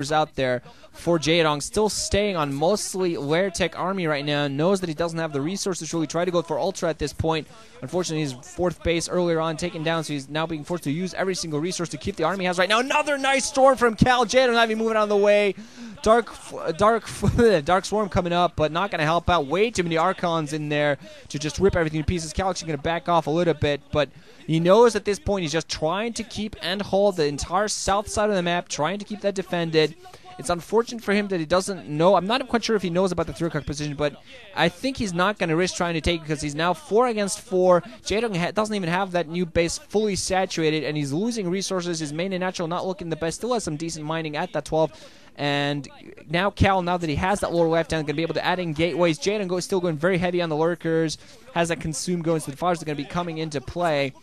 out there for Jaedong, still staying on mostly Lair Tech army right now, knows that he doesn't have the resources to really try to go for Ultra at this point. Unfortunately, his 4th base earlier on taken down, so he's now being forced to use every single resource to keep the army he has right now. Another nice storm from Cal. Jaedong not even moving out of the way. Dark Swarm coming up, but not going to help out. Way too many Archons in there to just rip everything to pieces. Cal actually going to back off a little bit, but he knows at this point he's just trying to keep and hold the entire south side of the map, trying to keep that defended. It's unfortunate for him that he doesn't know. I'm not quite sure if he knows about the 3-o'clock position, but I think he's not going to risk trying to take it because he's now 4 against 4. Jaedong doesn't even have that new base fully saturated, and he's losing resources. His main and natural not looking the best. Still has some decent mining at that 12. And now Cal, now that he has that lower left hand, going to be able to add in gateways. Jaedong still going very heavy on the lurkers. Has that consume going, so the fires are going to be coming into play.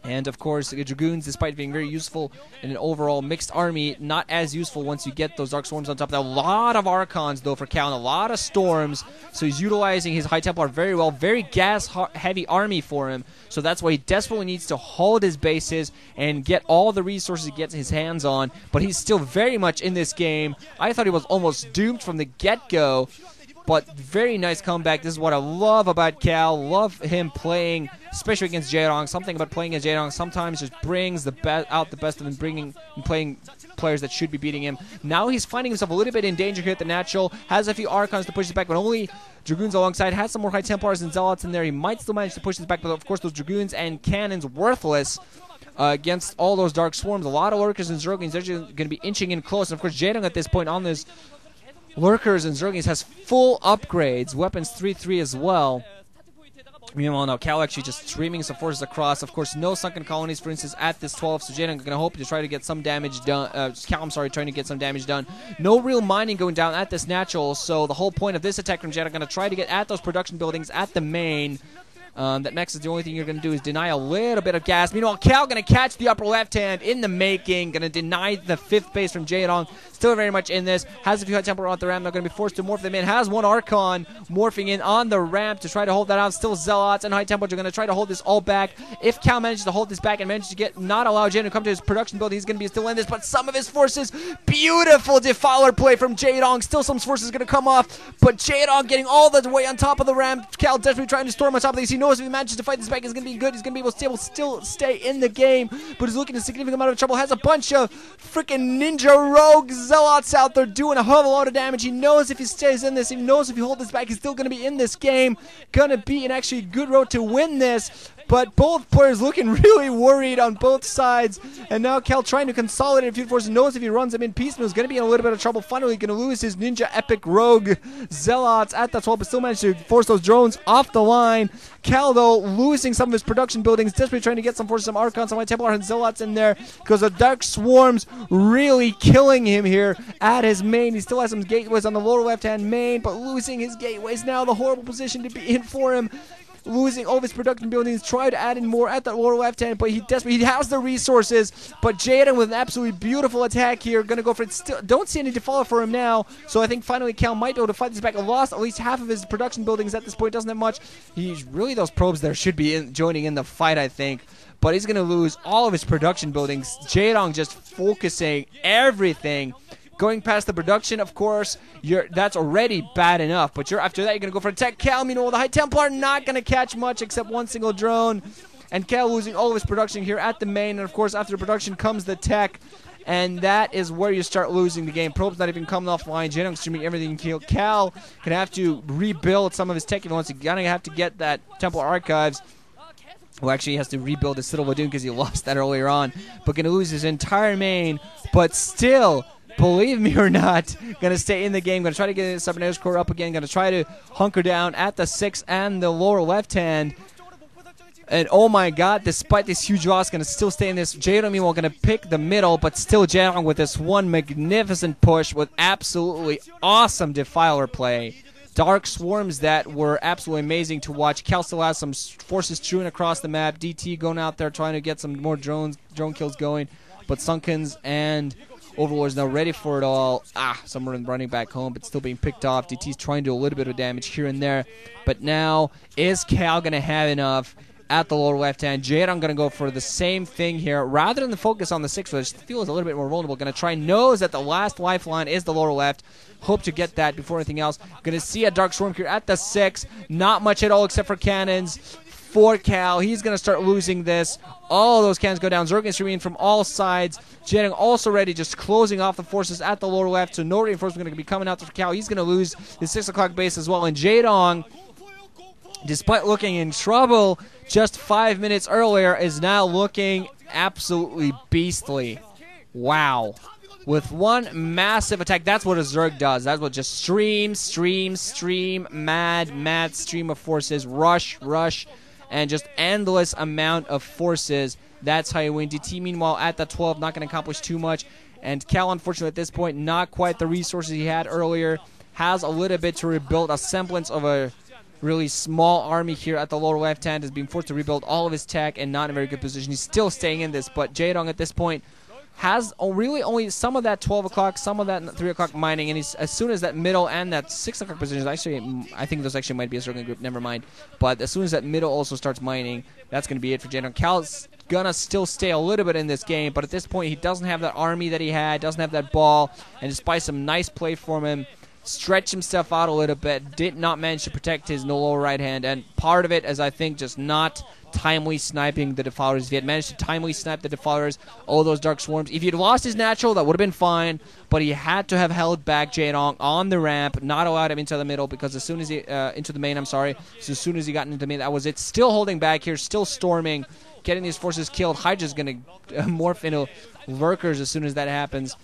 And, of course, the Dragoons, despite being very useful in an overall mixed army, not as useful once you get those Dark Swarms on top. A lot of Archons, though, for Cal, and a lot of Storms. So he's utilizing his High Templar very well. Very gas-heavy army for him. So that's why he desperately needs to hold his bases and get all the resources he gets his hands on. But he's still very much in this game. I thought he was almost doomed from the get-go. But very nice comeback. This is what I love about Cal. Love him playing, especially against Jaedong. Something about playing against Jaedong sometimes just brings out the best of him, playing players that should be beating him. Now he's finding himself a little bit in danger here at the natural. Has a few Archons to push his back, but only Dragoons alongside. Has some more High Templars and Zealots in there. He might still manage to push his back, but of course those Dragoons and Cannons worthless against all those Dark Swarms. A lot of Lurkers and Zerglings are going to be inching in close. And of course Jaedong at this point on this Lurkers and Zerglings has full upgrades, weapons 3-3 as well. Meanwhile, now Cal actually just streaming some forces across. Of course, no sunken colonies, for instance, at this 12. So Jaedong going to hope to try to get some damage done. Cal, I'm sorry, trying to get some damage done. No real mining going down at this natural. So the whole point of this attack from Jaedong going to try to get at those production buildings at the main. That next is the only thing you're going to do is deny a little bit of gas. Meanwhile, Cal going to catch the upper left hand in the making. Going to deny the 5th base from Jaedong. Still very much in this. Has a few High Templar on the ramp. They're going to be forced to morph them in. Has one Archon morphing in on the ramp to try to hold that out. Still Zealots and High Templars are going to try to hold this all back. If Cal manages to hold this back and manages to not allow Jaedong to come to his production building, he's going to be still in this. But some of his forces, beautiful Defiler play from Jaedong. Still some forces going to come off. But Jaedong getting all the way on top of the ramp. Cal desperately trying to storm on top of these. He knows if he manages to fight this back, is going to be good. He's going to be able to still stay in the game, but he's looking at a significant amount of trouble. Has a bunch of freaking ninja rogue Zealots out there doing a hell of a lot of damage. He knows if he stays in this, he knows if he holds this back, he's still going to be in this game. Going to be an actually good road to win this. But both players looking really worried on both sides. And now Cal trying to consolidate a few forces. Knows if he runs them in piecemeal, he's going to be in a little bit of trouble. Finally going to lose his Ninja Epic Rogue Zealots at that 12, but still managed to force those drones off the line. Cal, though, losing some of his production buildings. Desperately trying to get some forces, some Archons, some High Templar and Zealots in there. Because the Dark Swarms really killing him here at his main. He still has some gateways on the lower left-hand main, but losing his gateways now. The horrible position to be in for him. Losing all of his production buildings, try to add in more at that lower left hand, but he has the resources. But Jaedong with an absolutely beautiful attack here, gonna go for it. Still don't see any default for him now, so I think finally Cal might be able to fight this back. Lost at least half of his production buildings at this point, doesn't have much. He's really, those probes there should be joining in the fight, I think. But he's gonna lose all of his production buildings. Jaedong just focusing everything. Going past the production, of course, that's already bad enough. But after that, you're going to go for attack. Cal, meanwhile, the High Templar not going to catch much except one single drone. And Cal losing all of his production here at the main. And, of course, after the production comes the tech. And that is where you start losing the game. Probe's not even coming offline. Jaedong streaming everything. Cal can have to rebuild some of his tech if he wants to. Going to have to get that Templar Archives. Well, actually, he has to rebuild his Citadel Ladoon because he lost that earlier on. But going to lose his entire main. But still, believe me or not, going to stay in the game. Going to try to get his Cybernetics core up again. Going to try to hunker down at the 6 and the lower left hand. And oh my god, despite this huge loss, going to still stay in this. Jaedong, meanwhile, going to pick the middle, but still Jaedong with this one magnificent push with absolutely awesome Defiler play. Dark Swarms that were absolutely amazing to watch. Cal still has some forces strewn across the map. DT going out there trying to get some more drone kills going. But Sunkens and Overlords now ready for it all. Some are running back home, but still being picked off. DT's trying to do a little bit of damage here and there. But now, is Cal going to have enough? at the lower left hand. Jaedong going to go for the same thing here. Rather than focus on the 6, which feels a little bit more vulnerable, going to try knows that the last lifeline is the lower left. Hope to get that before anything else. Going to see a Dark Swarm here at the 6. Not much at all except for cannons for Cal. He's going to start losing this. All of those cannons go down. Zerg streaming from all sides. Jaedong also ready, just closing off the forces at the lower left. So no reinforcement going to be coming out for Cal. He's going to lose his 6 o'clock base as well. And Jaedong, despite looking in trouble just 5 minutes earlier, is now looking absolutely beastly. Wow. With one massive attack, that's what a Zerg does. That's what just stream, mad stream of forces, rush, and just endless amount of forces. That's how you win. DT, meanwhile, at the 12, not going to accomplish too much. And Cal, unfortunately, at this point, not quite the resources he had earlier. Has a little bit to rebuild, a semblance of a really small army here at the lower left hand. Is being forced to rebuild all of his tech and not in a very good position. He's still staying in this, but Jaedong at this point has really only some of that 12 o'clock, some of that 3 o'clock mining, and he's, as soon as that middle and that 6 o'clock position, actually, I think those actually might be a circling group, never mind. But as soon as that middle also starts mining, that's going to be it for Jaedong. Cal's going to still stay a little bit in this game, but at this point, he doesn't have that army that he had, doesn't have that ball, and despite some nice play from him, stretched himself out a little bit, did not manage to protect his lower right hand, and part of it is, I think, just not timely sniping the Defilers. If he had managed to timely snipe the Defilers, all those Dark Swarms, if he had lost his natural, that would have been fine, but he had to have held back Jaedong on the ramp, not allowed him into the middle, because as soon as he, into the main, I'm sorry, so as soon as he got into the main, that was it. Still holding back here, still storming, getting these forces killed. Hydra's going to morph into Lurkers as soon as that happens.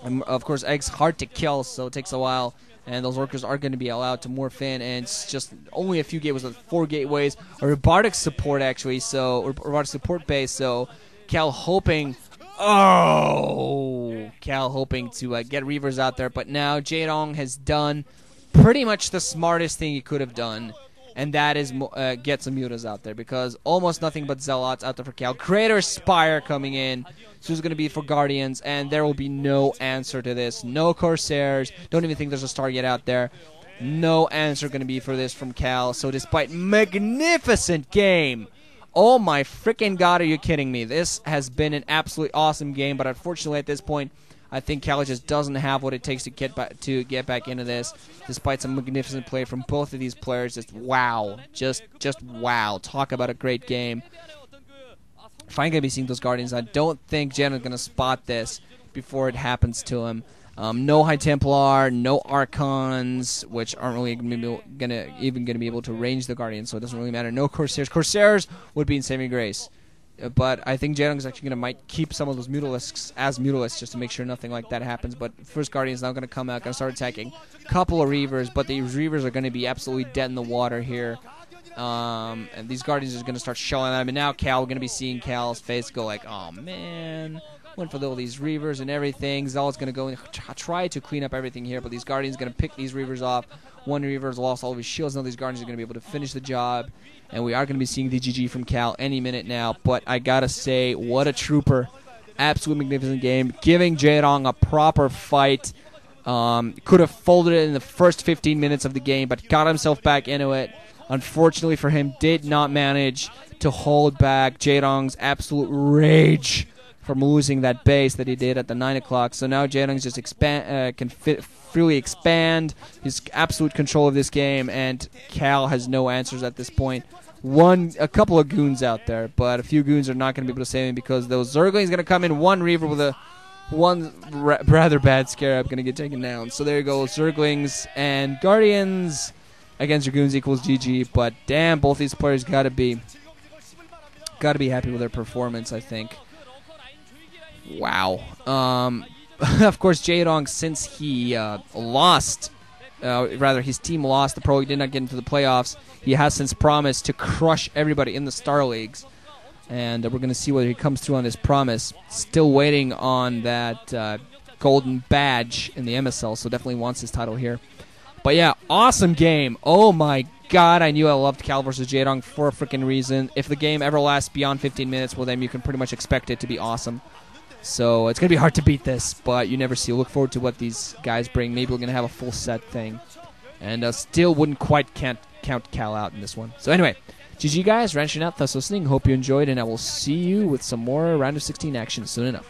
And of course, Egg's hard to kill, so it takes a while. And those workers are going to be allowed to morph in, and it's just only a few gateways, like 4 gateways, a robotic support actually, so robotic support base. So Cal hoping, Cal hoping to get Reavers out there, but now Jaedong has done pretty much the smartest thing he could have done, and that is get some mutas out there, because almost nothing but Zealots out there for Cal. Greater Spire coming in. So it's going to be for Guardians, and there will be no answer to this. No Corsairs. Don't even think there's a Stargate out there. No answer going to be for this from Cal. So despite magnificent game, oh my freaking god, are you kidding me? This has been an absolutely awesome game, but unfortunately at this point, I think Cal just doesn't have what it takes to get back into this, despite some magnificent play from both of these players. Just wow. Just wow. Talk about a great game. Finally going to be seeing those Guardians. I don't think Jaedong's going to spot this before it happens to him. No High Templar, no Archons, which aren't really going to be able to range the Guardians, so it doesn't really matter. No Corsairs. Corsairs would be in saving grace. But I think Jaedong's actually might keep some of those Mutalisks as Mutalisks just to make sure nothing like that happens. But first Guardian's now going to come out, going to start attacking. Couple of Reavers, but these Reavers are going to be absolutely dead in the water here. And these Guardians are going to start shelling at him. And now Cal, we're going to be seeing Cal's face go like, oh man, went for all these Reavers and everything. Zealot's going to go and try to clean up everything here, but these Guardians are going to pick these Reavers off. One Reaver's lost all of his shields. Now these Guardians are going to be able to finish the job. And we are going to be seeing the GG from Cal any minute now. But I got to say, what a trooper. Absolute magnificent game. Giving Jaedong a proper fight. Could have folded it in the first 15 minutes of the game, but got himself back into it. Unfortunately for him, did not manage to hold back Jaedong's absolute rage from losing that base that he did at the 9 o'clock. So now Jaedong's just can freely expand his absolute control of this game, and Cal has no answers at this point. A couple of goons out there, but a few goons are not going to be able to save him because those Zerglings going to come in. One Reaver with one rather bad Scarab going to get taken down. So there you go, Zerglings and Guardians against Dragoons equals GG, but damn, both these players gotta be happy with their performance, I think. Wow. Of course, Jaedong, since he lost, his team lost the Pro League, did not get into the playoffs, he has since promised to crush everybody in the Star Leagues, and we're going to see whether he comes through on his promise. Still waiting on that golden badge in the MSL, so definitely wants his title here. But yeah, awesome game. Oh my god, I knew I loved Cal versus Jaedong for a freaking reason. If the game ever lasts beyond 15 minutes, well then you can pretty much expect it to be awesome. So it's going to be hard to beat this, but you never see. Look forward to what these guys bring. Maybe we're going to have a full set thing. And still wouldn't quite count Cal out in this one. So anyway, GG guys, ranching out, thanks for listening. Hope you enjoyed, and I will see you with some more round of 16 action soon enough.